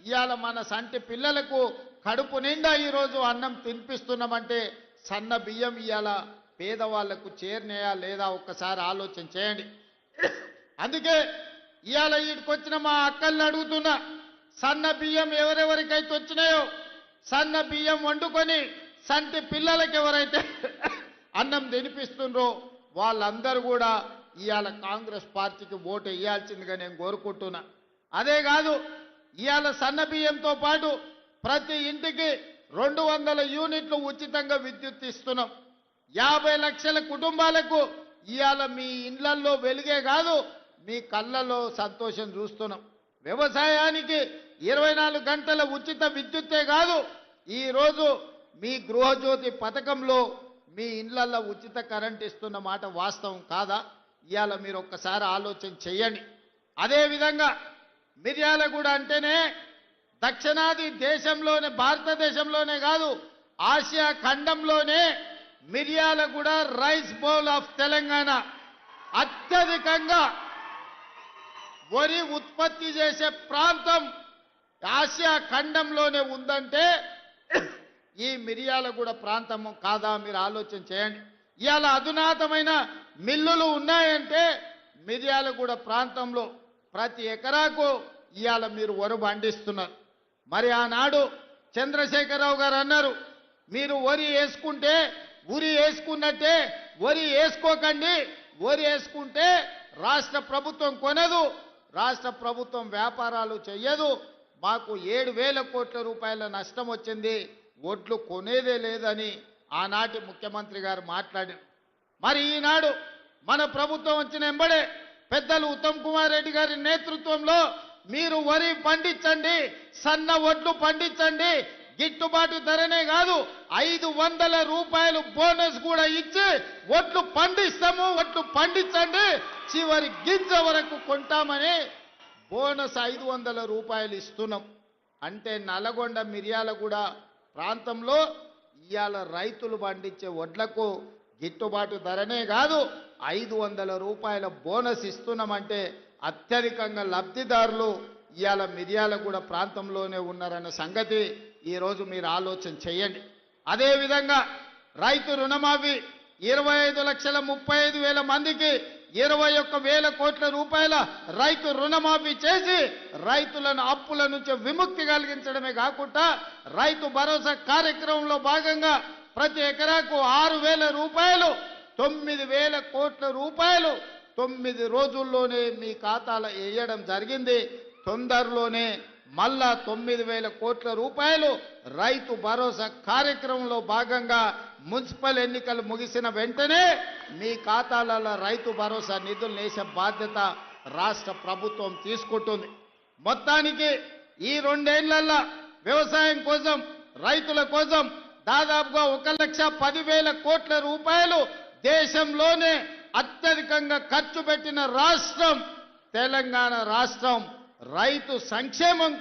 ఇవాళ మన సంటి పిల్లలకు కడుపు నిండా ఈరోజు అన్నం తినిపిస్తున్నామంటే సన్న బియ్యం ఇవాళ పేదవాళ్లకు చేరినాయా లేదా ఒక్కసారి ఆలోచన చేయండి. అందుకే ఇవాళ వీటికొచ్చిన మా అక్కల్ని అడుగుతున్నా, సన్న బియ్యం ఎవరెవరికైతే వచ్చినాయో సన్న బియ్యం వండుకొని సంటి పిల్లలకి ఎవరైతే అన్నం తినిపిస్తుండ్రో వాళ్ళందరూ కూడా ఇవాళ కాంగ్రెస్ పార్టీకి ఓటు వేయాల్సిందిగా నేను కోరుకుంటున్నా. అదే కాదు, ఇవాళ సన్న బియ్యంతో పాటు ప్రతి ఇంటికి 200 యూనిట్లు ఉచితంగా విద్యుత్ ఇస్తున్నాం. 50 లక్షల కుటుంబాలకు ఇవాళ మీ ఇళ్లల్లో వెలుగే కాదు మీ కళ్ళల్లో సంతోషం చూస్తున్నాం. వ్యవసాయానికి 24 గంటల ఉచిత విద్యుత్తే కాదు, ఈరోజు మీ గృహజ్యోతి పథకంలో మీ ఇళ్లల్లో ఉచిత కరెంట్ ఇస్తున్న మాట వాస్తవం కాదా? ఇవాళ మీరు ఒక్కసారి ఆలోచన చేయండి. అదేవిధంగా మిర్యాలగూడ అంటేనే దక్షిణాది దేశంలోనే, భారతదేశంలోనే కాదు ఆసియా ఖండంలోనే Miryalaguda rice bowl of Telangana, అత్యధికంగా వరి ఉత్పత్తి చేసే ప్రాంతం ఆసియా ఖండంలోనే ఉందంటే ఈ మిర్యాలగూడ ప్రాంతం కాదా? మీరు ఆలోచన చేయండి. ఇవాళ అధునాతమైన మిల్లులు ఉన్నాయంటే మిర్యాలగూడ ప్రాంతంలో ప్రతి ఎకరాకు ఇవాళ మీరు వరి పండిస్తున్నారు. మరి ఆనాడు చంద్రశేఖరరావు గారు అన్నారు, మీరు వరి వేసుకుంటే ఉరి వేసుకున్నట్టే వరి వేసుకోకండి, వరి వేసుకుంటే రాష్ట్ర ప్రభుత్వం కొనదు, రాష్ట్ర ప్రభుత్వం వ్యాపారాలు చెయ్యదు, మాకు 7,000 కోట్ల రూపాయల నష్టం వచ్చింది, ఒడ్లు కొనేదే లేదని ఆనాటి ముఖ్యమంత్రి గారు మాట్లాడారు. మరి ఈనాడు మన ప్రభుత్వం వచ్చిన ఎంబడే పెద్దలు ఉత్తమ్ కుమార్ రెడ్డి గారి నేతృత్వంలో మీరు వరి పండించండి, సన్న ఒడ్లు పండించండి, గిట్టుబాటు ధరనే కాదు 500 రూపాయలు బోనస్ కూడా ఇచ్చి ఒడ్లు పండిస్తాము, ఒడ్లు పండించండి, చివరి గింజ వరకు కొంటామని బోనస్ 500 రూపాయలు ఇస్తున్నాం. అంటే నల్లగొండ మిర్యాలగూడ ప్రాంతంలో ఇవాళ రైతులు పండించే వడ్లకు గిట్టుబాటు ధరనే కాదు 500 రూపాయల బోనస్ ఇస్తున్నామంటే అత్యధికంగా లబ్ధిదారులు ఇవాళ మిర్యాలగూడ ప్రాంతంలోనే ఉన్నారన్న సంగతి ఈరోజు మీరు ఆలోచన చేయండి. అదేవిధంగా రైతు రుణమాఫీ 25,35,000 మందికి 21,000 కోట్ల రూపాయల రైతు రుణమాఫీ చేసి రైతులను అప్పుల నుంచి విముక్తి కలిగించడమే కాకుండా రైతు భరోసా కార్యక్రమంలో భాగంగా ప్రతి ఎకరాకు 6,000 రూపాయలు, 9,000 కోట్ల రూపాయలు 9 రోజుల్లోనే మీ ఖాతాలో వేయడం జరిగింది. తొందరలోనే మళ్ళా 9,000 కోట్ల రూపాయలు రైతు భరోసా కార్యక్రమంలో భాగంగా మున్సిపల్ ఎన్నికలు ముగిసిన వెంటనే మీ ఖాతాలలో రైతు భరోసా నిధులు వేసే బాధ్యత రాష్ట్ర ప్రభుత్వం తీసుకుంటుంది. మొత్తానికి ఈ 2 ఏళ్లలో వ్యవసాయం కోసం, రైతుల కోసం దాదాపుగా 1,10,000 కోట్ల రూపాయలు దేశంలోనే అత్యధికంగా ఖర్చు పెట్టిన రాష్ట్రం తెలంగాణ రాష్ట్రం. రైతు సంక్షేమం